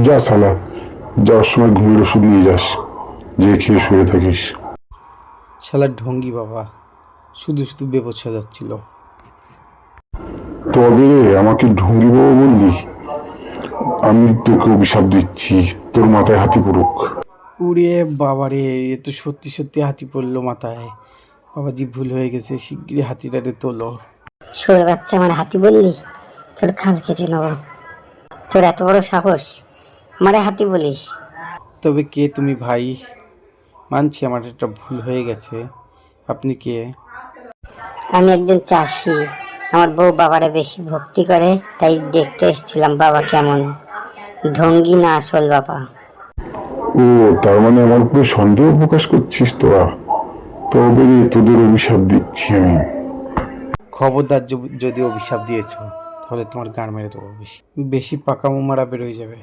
যা শালা, যাওয়ার সময় ঘুমের ওষুধ নিয়ে যাস, যে খেয়ে শুয়ে থাকিস। শালা ঢঙ্গি বাবা, শুধু শুধু বেপত সাজাচ্ছিল। তবে আমাকে ঢুঙ্গি বাবা বললি? আমি তোকে অভিশাপ দিচ্ছি, তোর মাথায় হাতি পড়ুক। উড়ে বাবারে, এ তো সত্যি সত্যি হাতি পড়লো মাথায়। বাবাজি, ভুল হয়ে গেছে, শিগগিরই হাতিটারে তোলো। শুয়োর বাচ্চা, আমার হাতি বললি? তোর খাল কেটে নেব। তোর এত বড় সাহস, আমারে হাতি বলিস? তবে কে তুমি ভাই? মানছি আমার একটা ভুল হয়ে গেছে। আপনি কে? আমি একজন চাষি। আমার বউ বাবারে বেশি ভক্তি করে, তাই দেখতে এসেছিলাম বাবা কেমন। ঢঙ্গি না আসল বাবা। ও, তার মানে আমার উপরে সন্দেহ প্রকাশ করছিস তোরা? তবে রে, তোদের অভিশাপ দিচ্ছি আমি। খবরদার, যদি অভিশাপ দিয়েছো তাহলে তোমার গান মেরে দেবো। বেশি বেশি পাকা মোমারা বেরোয় যাবে।